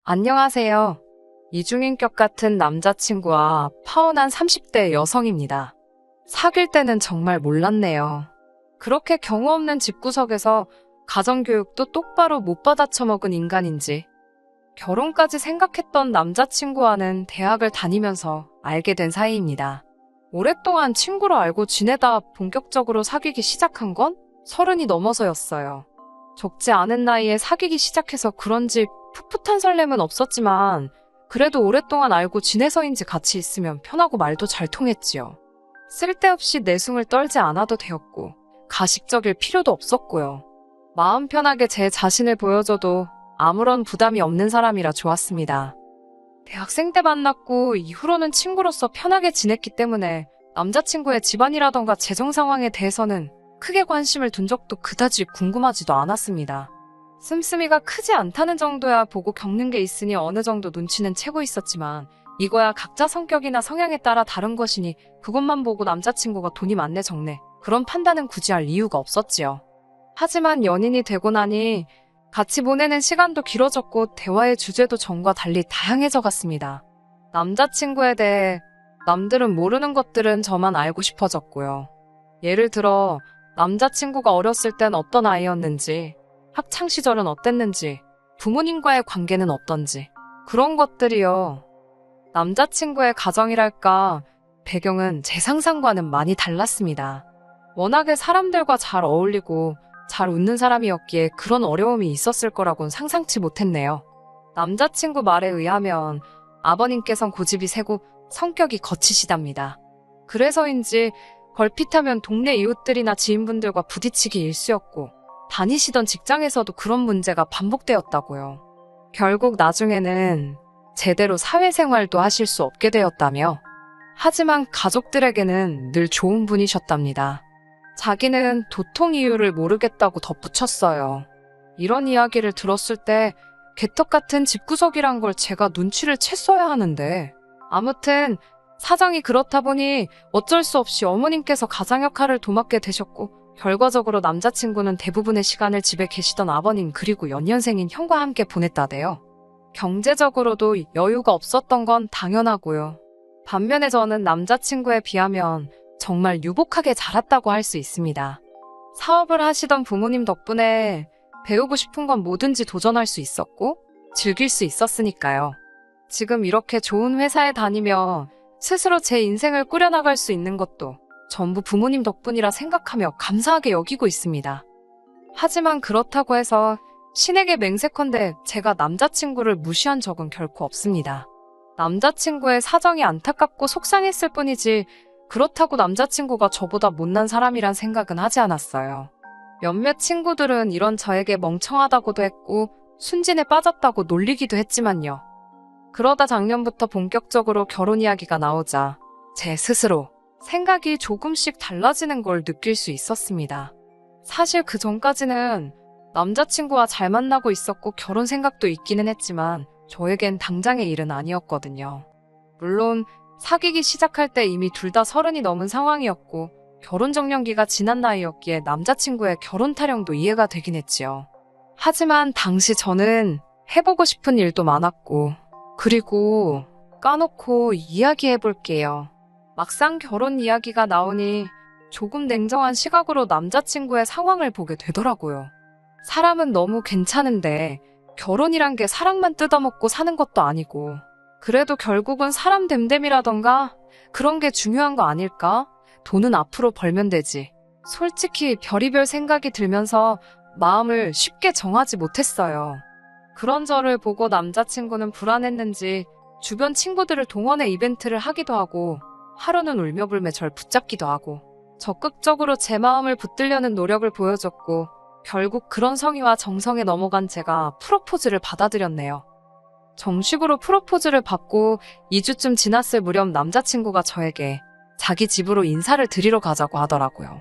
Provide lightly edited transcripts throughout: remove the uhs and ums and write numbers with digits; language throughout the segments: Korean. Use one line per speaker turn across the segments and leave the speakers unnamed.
안녕하세요. 이중인격 같은 남자친구와 파혼한 30대 여성입니다. 사귈 때는 정말 몰랐네요. 그렇게 경우 없는 집구석에서 가정교육도 똑바로 못 받아 처먹은 인간인지. 결혼까지 생각했던 남자친구와는 대학을 다니면서 알게 된 사이입니다. 오랫동안 친구로 알고 지내다 본격적으로 사귀기 시작한 건 30이 넘어서였어요. 적지 않은 나이에 사귀기 시작해서 그런지 풋풋한 설렘은 없었지만 그래도 오랫동안 알고 지내서인지 같이 있으면 편하고 말도 잘 통했지요. 쓸데없이 내숭을 떨지 않아도 되었고 가식적일 필요도 없었고요. 마음 편하게 제 자신을 보여줘도 아무런 부담이 없는 사람이라 좋았습니다. 대학생 때 만났고 이후로는 친구로서 편하게 지냈기 때문에 남자친구의 집안이라던가 재정 상황에 대해서는 크게 관심을 둔 적도 그다지 궁금하지도 않았습니다. 씀씀이가 크지 않다는 정도야 보고 겪는 게 있으니 어느 정도 눈치는 채고 있었지만 이거야 각자 성격이나 성향에 따라 다른 것이니 그것만 보고 남자친구가 돈이 많네 적네 그런 판단은 굳이 할 이유가 없었지요. 하지만 연인이 되고 나니 같이 보내는 시간도 길어졌고 대화의 주제도 전과 달리 다양해져 갔습니다. 남자친구에 대해 남들은 모르는 것들은 저만 알고 싶어졌고요. 예를 들어 남자친구가 어렸을 땐 어떤 아이였는지, 학창시절은 어땠는지, 부모님과의 관계는 어떤지 그런 것들이요. 남자친구의 가정이랄까 배경은 제 상상과는 많이 달랐습니다. 워낙에 사람들과 잘 어울리고 잘 웃는 사람이었기에 그런 어려움이 있었을 거라고는 상상치 못했네요. 남자친구 말에 의하면 아버님께선 고집이 세고 성격이 거치시답니다. 그래서인지 걸핏하면 동네 이웃들이나 지인분들과 부딪히기 일쑤였고 다니시던 직장에서도 그런 문제가 반복되었다고요. 결국 나중에는 제대로 사회생활도 하실 수 없게 되었다며. 하지만 가족들에게는 늘 좋은 분이셨답니다. 자기는 도통 이유를 모르겠다고 덧붙였어요. 이런 이야기를 들었을 때 개떡 같은 집구석이란 걸 제가 눈치를 챘어야 하는데 아무튼 사정이 그렇다 보니 어쩔 수 없이 어머님께서 가장 역할을 도맡게 되셨고 결과적으로 남자친구는 대부분의 시간을 집에 계시던 아버님 그리고 연년생인 형과 함께 보냈다대요. 경제적으로도 여유가 없었던 건 당연하고요. 반면에 저는 남자친구에 비하면 정말 유복하게 자랐다고 할 수 있습니다. 사업을 하시던 부모님 덕분에 배우고 싶은 건 뭐든지 도전할 수 있었고 즐길 수 있었으니까요. 지금 이렇게 좋은 회사에 다니며 스스로 제 인생을 꾸려나갈 수 있는 것도 전부 부모님 덕분이라 생각하며 감사하게 여기고 있습니다. 하지만 그렇다고 해서 신에게 맹세컨대 제가 남자친구를 무시한 적은 결코 없습니다. 남자친구의 사정이 안타깝고 속상했을 뿐이지 그렇다고 남자친구가 저보다 못난 사람이란 생각은 하지 않았어요. 몇몇 친구들은 이런 저에게 멍청하다고도 했고 순진에 빠졌다고 놀리기도 했지만요. 그러다 작년부터 본격적으로 결혼 이야기가 나오자 제 스스로 생각이 조금씩 달라지는 걸 느낄 수 있었습니다. 사실 그 전까지는 남자친구와 잘 만나고 있었고 결혼 생각도 있기는 했지만 저에겐 당장의 일은 아니었거든요. 물론 사귀기 시작할 때 이미 둘 다 30이 넘은 상황이었고 결혼 정년기가 지난 나이였기에 남자친구의 결혼 타령도 이해가 되긴 했지요. 하지만 당시 저는 해보고 싶은 일도 많았고 그리고 까놓고 이야기해볼게요. 막상 결혼 이야기가 나오니 조금 냉정한 시각으로 남자친구의 상황을 보게 되더라고요. 사람은 너무 괜찮은데 결혼이란 게 사랑만 뜯어먹고 사는 것도 아니고 그래도 결국은 사람 됨됨이라던가 그런 게 중요한 거 아닐까? 돈은 앞으로 벌면 되지. 솔직히 별의별 생각이 들면서 마음을 쉽게 정하지 못했어요. 그런 저를 보고 남자친구는 불안했는지 주변 친구들을 동원해 이벤트를 하기도 하고 하루는 울며불며 절 붙잡기도 하고 적극적으로 제 마음을 붙들려는 노력을 보여줬고 결국 그런 성의와 정성에 넘어간 제가 프로포즈를 받아들였네요. 정식으로 프로포즈를 받고 2주쯤 지났을 무렵 남자친구가 저에게 자기 집으로 인사를 드리러 가자고 하더라고요.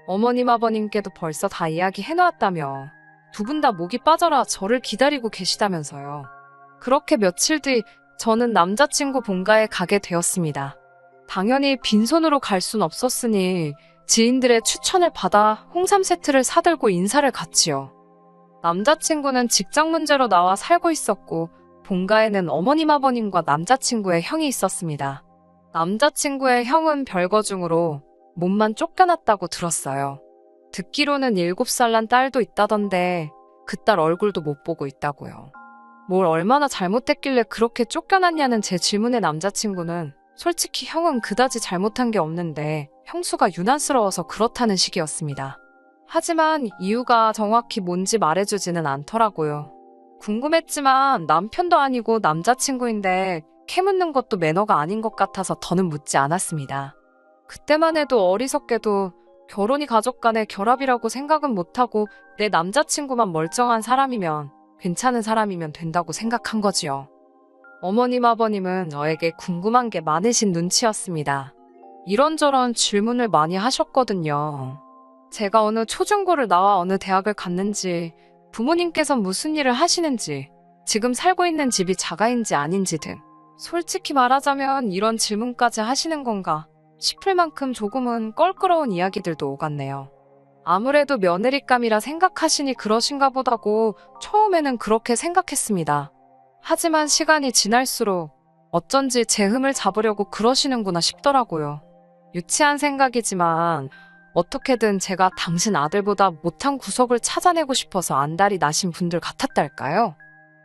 어머님 아버님께도 벌써 다 이야기해놓았다며 두 분 다 목이 빠져라 저를 기다리고 계시다면서요. 그렇게 며칠 뒤 저는 남자친구 본가에 가게 되었습니다. 당연히 빈손으로 갈 순 없었으니 지인들의 추천을 받아 홍삼 세트를 사들고 인사를 갔지요. 남자친구는 직장 문제로 나와 살고 있었고 본가에는 어머님 아버님과 남자친구의 형이 있었습니다. 남자친구의 형은 별거 중으로 몸만 쫓겨났다고 들었어요. 듣기로는 7살 난 딸도 있다던데 그 딸 얼굴도 못 보고 있다고요. 뭘 얼마나 잘못했길래 그렇게 쫓겨났냐는 제 질문에 남자친구는 솔직히 형은 그다지 잘못한 게 없는데 형수가 유난스러워서 그렇다는 식이었습니다. 하지만 이유가 정확히 뭔지 말해주지는 않더라고요. 궁금했지만 남편도 아니고 남자친구인데 캐묻는 것도 매너가 아닌 것 같아서 더는 묻지 않았습니다. 그때만 해도 어리석게도 결혼이 가족 간의 결합이라고 생각은 못하고 내 남자친구만 멀쩡한 사람이면 괜찮은 사람이면 된다고 생각한 거지요. 어머님 아버님은 저에게 궁금한 게 많으신 눈치였습니다. 이런저런 질문을 많이 하셨거든요. 제가 어느 초중고를 나와 어느 대학을 갔는지, 부모님께서 무슨 일을 하시는지, 지금 살고 있는 집이 자가인지 아닌지 등 솔직히 말하자면 이런 질문까지 하시는 건가 싶을 만큼 조금은 껄끄러운 이야기들도 오갔네요. 아무래도 며느리감이라 생각하시니 그러신가 보다고 처음에는 그렇게 생각했습니다. 하지만 시간이 지날수록 어쩐지 제 흠을 잡으려고 그러시는구나 싶더라고요. 유치한 생각이지만 어떻게든 제가 당신 아들보다 못한 구석을 찾아내고 싶어서 안달이 나신 분들 같았달까요?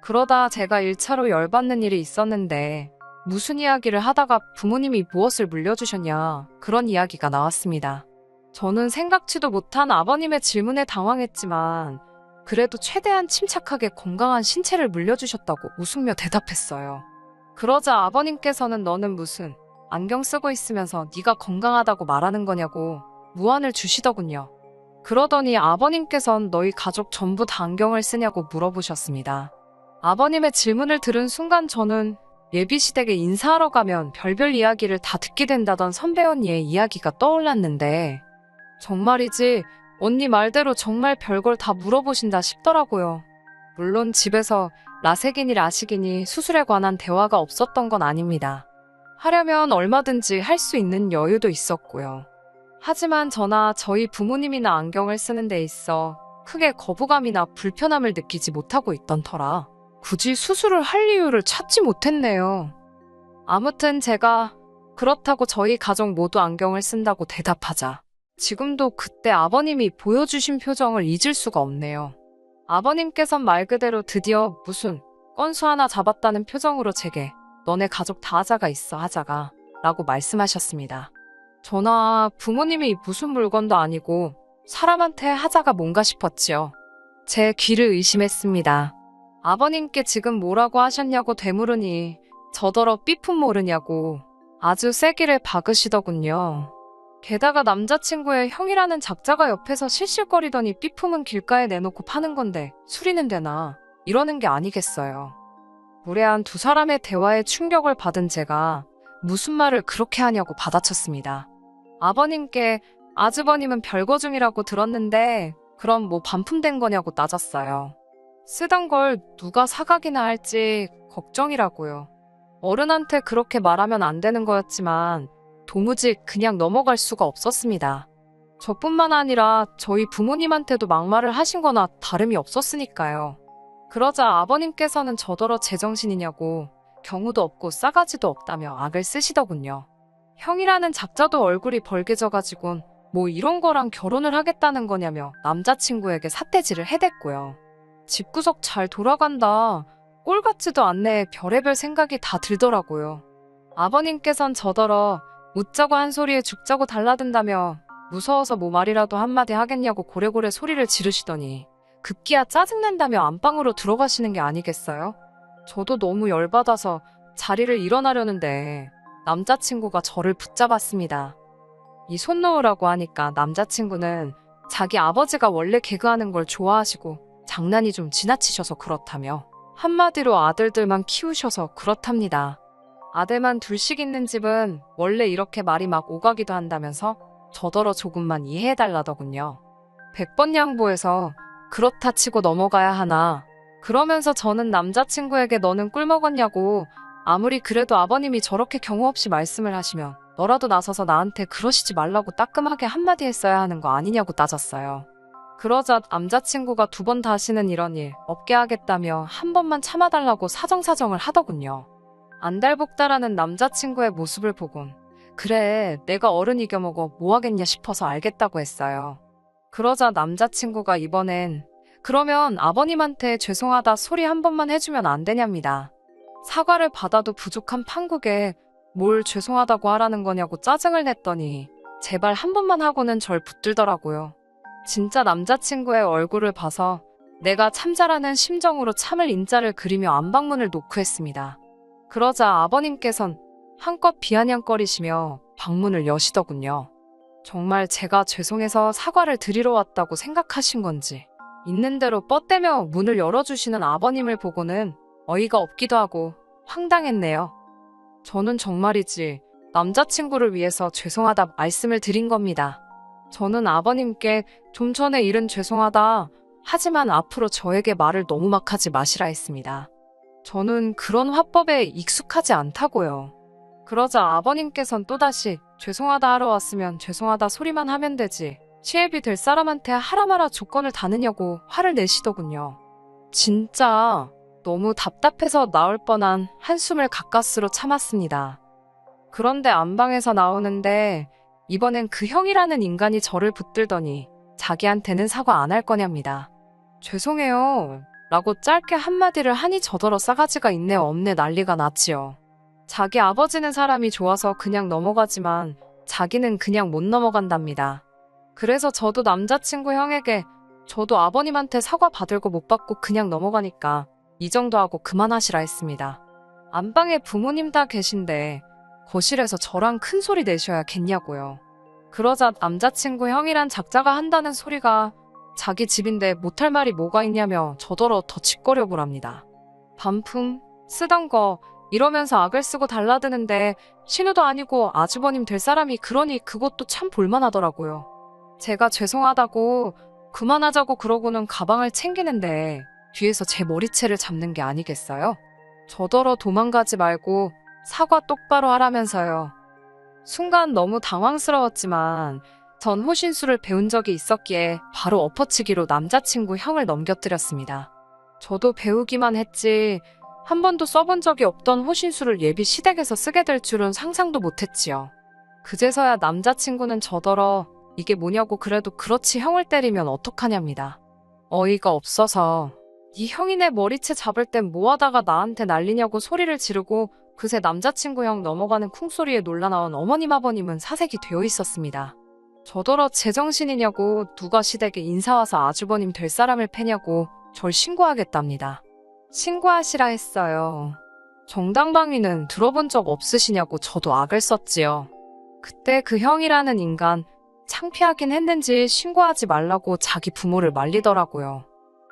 그러다 제가 1차로 열받는 일이 있었는데 무슨 이야기를 하다가 부모님이 무엇을 물려주셨냐 그런 이야기가 나왔습니다. 저는 생각지도 못한 아버님의 질문에 당황했지만 그래도 최대한 침착하게 건강한 신체를 물려주셨다고 웃으며 대답했어요. 그러자 아버님께서는 너는 무슨 안경 쓰고 있으면서 네가 건강하다고 말하는 거냐고 무안을 주시더군요. 그러더니 아버님께선 너희 가족 전부 다 안경을 쓰냐고 물어보셨습니다. 아버님의 질문을 들은 순간 저는 예비시댁에 인사하러 가면 별별 이야기를 다 듣게 된다던 선배 언니의 이야기가 떠올랐는데 정말이지 언니 말대로 정말 별걸 다 물어보신다 싶더라고요. 물론 집에서 라섹이니 라식이니 수술에 관한 대화가 없었던 건 아닙니다. 하려면 얼마든지 할 수 있는 여유도 있었고요. 하지만 저나 저희 부모님이나 안경을 쓰는 데 있어 크게 거부감이나 불편함을 느끼지 못하고 있던 터라 굳이 수술을 할 이유를 찾지 못했네요. 아무튼 제가 그렇다고 저희 가족 모두 안경을 쓴다고 대답하자 지금도 그때 아버님이 보여주신 표정을 잊을 수가 없네요. 아버님께선 말 그대로 드디어 무슨 건수 하나 잡았다는 표정으로 제게 너네 가족 다 하자가 있어 하자가 라고 말씀하셨습니다. 저나 부모님이 무슨 물건도 아니고 사람한테 하자가 뭔가 싶었지요. 제 귀를 의심했습니다. 아버님께 지금 뭐라고 하셨냐고 되물으니 저더러 삐품 모르냐고 아주 세기를 박으시더군요. 게다가 남자친구의 형이라는 작자가 옆에서 실실거리더니 삐품은 길가에 내놓고 파는 건데 수리는 되나 이러는 게 아니겠어요. 무례한 두 사람의 대화에 충격을 받은 제가 무슨 말을 그렇게 하냐고 받아쳤습니다. 아버님께 아주버님은 별거 중이라고 들었는데 그럼 뭐 반품된 거냐고 따졌어요. 쓰던 걸 누가 사가기나 할지 걱정이라고요. 어른한테 그렇게 말하면 안 되는 거였지만 도무지 그냥 넘어갈 수가 없었습니다. 저뿐만 아니라 저희 부모님한테도 막말을 하신 거나 다름이 없었으니까요. 그러자 아버님께서는 저더러 제정신이냐고 경우도 없고 싸가지도 없다며 악을 쓰시더군요. 형이라는 작자도 얼굴이 벌개져가지곤 뭐 이런 거랑 결혼을 하겠다는 거냐며 남자친구에게 삿대질을 해댔고요. 집구석 잘 돌아간다. 꼴 같지도 않네. 별의별 생각이 다 들더라고요. 아버님께선 저더러 웃자고 한 소리에 죽자고 달라든다며 무서워서 뭐 말이라도 한마디 하겠냐고 고래고래 소리를 지르시더니 급기야 짜증낸다며 안방으로 들어가시는 게 아니겠어요? 저도 너무 열받아서 자리를 일어나려는데 남자친구가 저를 붙잡았습니다. 이 손 놓으라고 하니까 남자친구는 자기 아버지가 원래 개그하는 걸 좋아하시고 장난이 좀 지나치셔서 그렇다며 한마디로 아들들만 키우셔서 그렇답니다. 아들만 둘씩 있는 집은 원래 이렇게 말이 막 오가기도 한다면서 저더러 조금만 이해해달라더군요. 100번 양보해서 그렇다 치고 넘어가야 하나. 그러면서 저는 남자친구에게 너는 꿀 먹었냐고 아무리 그래도 아버님이 저렇게 경우 없이 말씀을 하시면 너라도 나서서 나한테 그러시지 말라고 따끔하게 한마디 했어야 하는 거 아니냐고 따졌어요. 그러자 남자친구가 2번 다시는 이런 일 없게 하겠다며 한 번만 참아달라고 사정사정을 하더군요. 안달복달하는 남자친구의 모습을 보곤 그래, 내가 어른 이겨먹어 뭐 하겠냐 싶어서 알겠다고 했어요. 그러자 남자친구가 이번엔 그러면 아버님한테 죄송하다 소리 한 번만 해주면 안 되냐입니다. 사과를 받아도 부족한 판국에 뭘 죄송하다고 하라는 거냐고 짜증을 냈더니 제발 한 번만 하고는 절 붙들더라고요. 진짜 남자친구의 얼굴을 봐서 내가 참자라는 심정으로 참을 인자를 그리며 안방문을 노크했습니다. 그러자 아버님께선 한껏 비아냥거리시며 방문을 여시더군요. 정말 제가 죄송해서 사과를 드리러 왔다고 생각하신 건지 있는 대로 뻗대며 문을 열어주시는 아버님을 보고는 어이가 없기도 하고 황당했네요. 저는 정말이지 남자친구를 위해서 죄송하다 말씀을 드린 겁니다. 저는 아버님께 좀 전에 일은 죄송하다 하지만 앞으로 저에게 말을 너무 막 하지 마시라 했습니다. 저는 그런 화법에 익숙하지 않다고요. 그러자 아버님께선 또다시 죄송하다 하러 왔으면 죄송하다 소리만 하면 되지 시애비 될 사람한테 하라 마라 조건을 다느냐고 화를 내시더군요. 진짜 너무 답답해서 나올 뻔한 한숨을 가까스로 참았습니다. 그런데 안방에서 나오는데 이번엔 그 형이라는 인간이 저를 붙들더니 자기한테는 사과 안 할 거냐입니다. 죄송해요 라고 짧게 한마디를 하니 저더러 싸가지가 있네 없네 난리가 났지요. 자기 아버지는 사람이 좋아서 그냥 넘어가지만 자기는 그냥 못 넘어간답니다. 그래서 저도 남자친구 형에게 저도 아버님한테 사과 받을 거 못 받고 그냥 넘어가니까 이 정도 하고 그만하시라 했습니다. 안방에 부모님 다 계신데 거실에서 저랑 큰 소리 내셔야겠냐고요. 그러자 남자친구 형이란 작자가 한다는 소리가 자기 집인데 못할 말이 뭐가 있냐며 저더러 더 짓거려 보랍니다. 반품 쓰던 거 이러면서 악을 쓰고 달라드는데 신우도 아니고 아주버님 될 사람이 그러니 그것도 참 볼만하더라고요. 제가 죄송하다고 그만하자고 그러고는 가방을 챙기는데 뒤에서 제 머리채를 잡는 게 아니겠어요? 저더러 도망가지 말고 사과 똑바로 하라면서요. 순간 너무 당황스러웠지만 전 호신술을 배운 적이 있었기에 바로 엎어치기로 남자친구 형을 넘겨뜨렸습니다. 저도 배우기만 했지 한 번도 써본 적이 없던 호신술을 예비 시댁에서 쓰게 될 줄은 상상도 못했지요. 그제서야 남자친구는 저더러 이게 뭐냐고 그래도 그렇지 형을 때리면 어떡하냐입니다. 어이가 없어서 네 형이 내 머리채 잡을 땐 뭐하다가 나한테 난리냐고 소리를 지르고 그새 남자친구 형 넘어가는 쿵소리에 놀라나온 어머님 아버님은 사색이 되어 있었습니다. 저더러 제정신이냐고 누가 시댁에 인사 와서 아주버님 될 사람을 패냐고 절 신고하겠답니다. 신고하시라 했어요. 정당방위는 들어본 적 없으시냐고 저도 악을 썼지요. 그때 그 형이라는 인간 창피하긴 했는지 신고하지 말라고 자기 부모를 말리더라고요.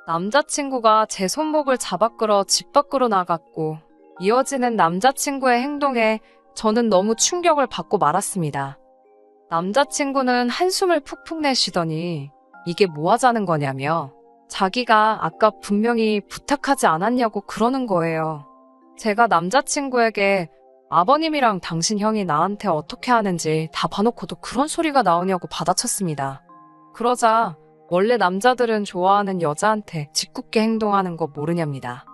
남자친구가 제 손목을 잡아 끌어 집 밖으로 나갔고 이어지는 남자친구의 행동에 저는 너무 충격을 받고 말았습니다. 남자친구는 한숨을 푹푹 내쉬더니 이게 뭐 하자는 거냐며 자기가 아까 분명히 부탁하지 않았냐고 그러는 거예요. 제가 남자친구에게 아버님이랑 당신 형이 나한테 어떻게 하는지 다 봐놓고도 그런 소리가 나오냐고 받아쳤습니다. 그러자 원래 남자들은 좋아하는 여자한테 짓궂게 행동하는 거 모르냐입니다.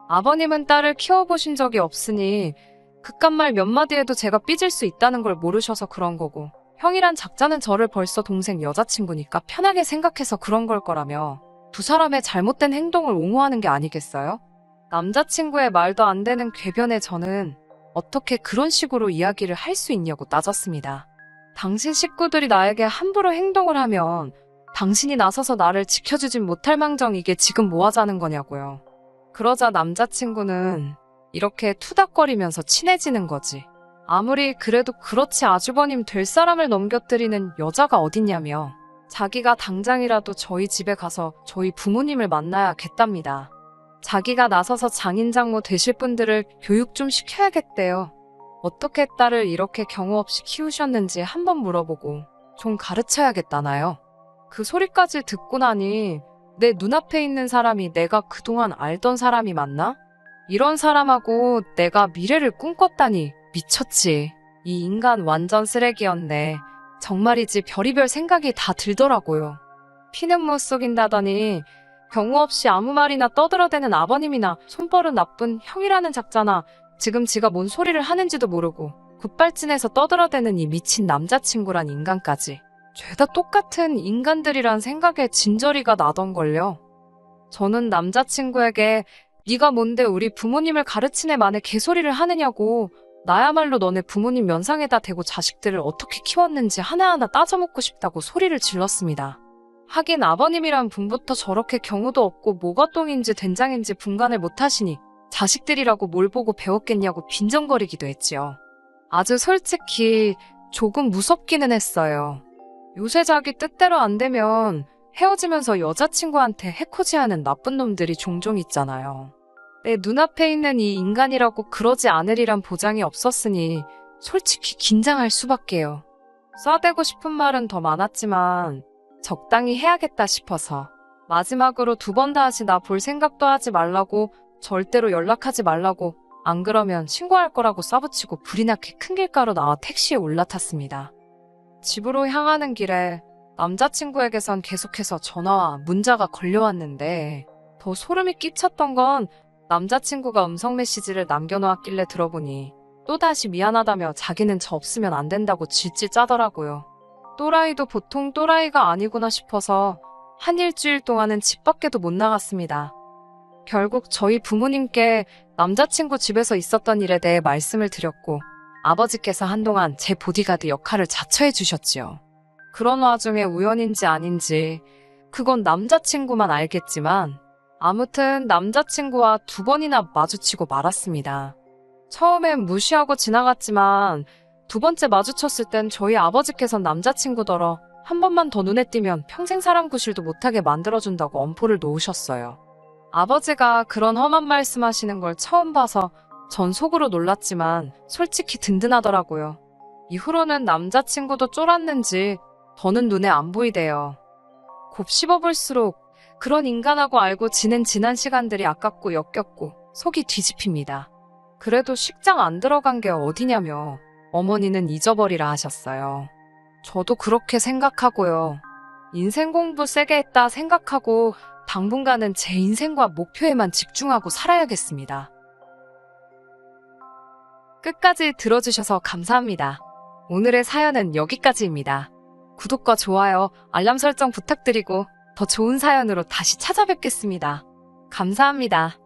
아버님은 딸을 키워보신 적이 없으니 그깟 말 몇 마디 해도 제가 삐질 수 있다는 걸 모르셔서 그런 거고 형이란 작자는 저를 벌써 동생 여자친구니까 편하게 생각해서 그런 걸 거라며 두 사람의 잘못된 행동을 옹호하는 게 아니겠어요? 남자친구의 말도 안 되는 궤변에 저는 어떻게 그런 식으로 이야기를 할 수 있냐고 따졌습니다. 당신 식구들이 나에게 함부로 행동을 하면 당신이 나서서 나를 지켜주진 못할 망정 이게 지금 뭐 하자는 거냐고요. 그러자 남자친구는 이렇게 투닥거리면서 친해지는 거지. 아무리 그래도 그렇지 아주버님 될 사람을 넘겨뜨리는 여자가 어딨냐며 자기가 당장이라도 저희 집에 가서 저희 부모님을 만나야겠답니다. 자기가 나서서 장인장모 되실 분들을 교육 좀 시켜야겠대요. 어떻게 딸을 이렇게 경우 없이 키우셨는지 한번 물어보고 좀 가르쳐야겠다나요. 그 소리까지 듣고 나니 내 눈앞에 있는 사람이 내가 그동안 알던 사람이 맞나? 이런 사람하고 내가 미래를 꿈꿨다니 미쳤지. 이 인간 완전 쓰레기였네. 정말이지 별의별 생각이 다 들더라고요. 피는 못 속인다더니 경우 없이 아무 말이나 떠들어대는 아버님이나 손버릇 나쁜 형이라는 작자나 지금 지가 뭔 소리를 하는지도 모르고 굿발진해서 떠들어대는 이 미친 남자친구란 인간까지 죄다 똑같은 인간들이란 생각에 진저리가 나던걸요. 저는 남자친구에게 네가 뭔데 우리 부모님을 가르치네 마네 개소리를 하느냐고 나야말로 너네 부모님 면상에다 대고 자식들을 어떻게 키웠는지 하나하나 따져묻고 싶다고 소리를 질렀습니다. 하긴 아버님이란 분부터 저렇게 경우도 없고 뭐가 똥인지 된장인지 분간을 못하시니 자식들이라고 뭘 보고 배웠겠냐고 빈정거리기도 했지요. 아주 솔직히 조금 무섭기는 했어요. 요새 자기 뜻대로 안 되면 헤어지면서 여자친구한테 해코지하는 나쁜 놈들이 종종 있잖아요. 내 눈앞에 있는 이 인간이라고 그러지 않으리란 보장이 없었으니 솔직히 긴장할 수밖에요. 쏴대고 싶은 말은 더 많았지만 적당히 해야겠다 싶어서 마지막으로 2번 다시 나 볼 생각도 하지 말라고 절대로 연락하지 말라고 안 그러면 신고할 거라고 쏴붙이고 불이 나게 큰 길가로 나와 택시에 올라탔습니다. 집으로 향하는 길에 남자친구에게선 계속해서 전화와 문자가 걸려왔는데 더 소름이 끼쳤던 건 남자친구가 음성 메시지를 남겨놓았길래 들어보니 또다시 미안하다며 자기는 저 없으면 안 된다고 질질 짜더라고요. 또라이도 보통 또라이가 아니구나 싶어서 한 일주일 동안은 집 밖에도 못 나갔습니다. 결국 저희 부모님께 남자친구 집에서 있었던 일에 대해 말씀을 드렸고 아버지께서 한동안 제 보디가드 역할을 자처해 주셨지요. 그런 와중에 우연인지 아닌지 그건 남자친구만 알겠지만 아무튼 남자친구와 2번이나 마주치고 말았습니다. 처음엔 무시하고 지나갔지만 2번째 마주쳤을 땐 저희 아버지께선 남자친구더러 한 번만 더 눈에 띄면 평생 사람 구실도 못하게 만들어준다고 엄포를 놓으셨어요. 아버지가 그런 험한 말씀하시는 걸 처음 봐서 전 속으로 놀랐지만 솔직히 든든하더라고요. 이후로는 남자친구도 쫄았는지 더는 눈에 안 보이대요. 곱씹어볼수록 그런 인간하고 알고 지낸 지난 시간들이 아깝고 역겹고 속이 뒤집힙니다. 그래도 식장 안 들어간 게 어디냐며 어머니는 잊어버리라 하셨어요. 저도 그렇게 생각하고요. 인생 공부 세게 했다 생각하고 당분간은 제 인생과 목표에만 집중하고 살아야겠습니다. 끝까지 들어주셔서 감사합니다. 오늘의 사연은 여기까지입니다. 구독과 좋아요, 알람 설정 부탁드리고 더 좋은 사연으로 다시 찾아뵙겠습니다. 감사합니다.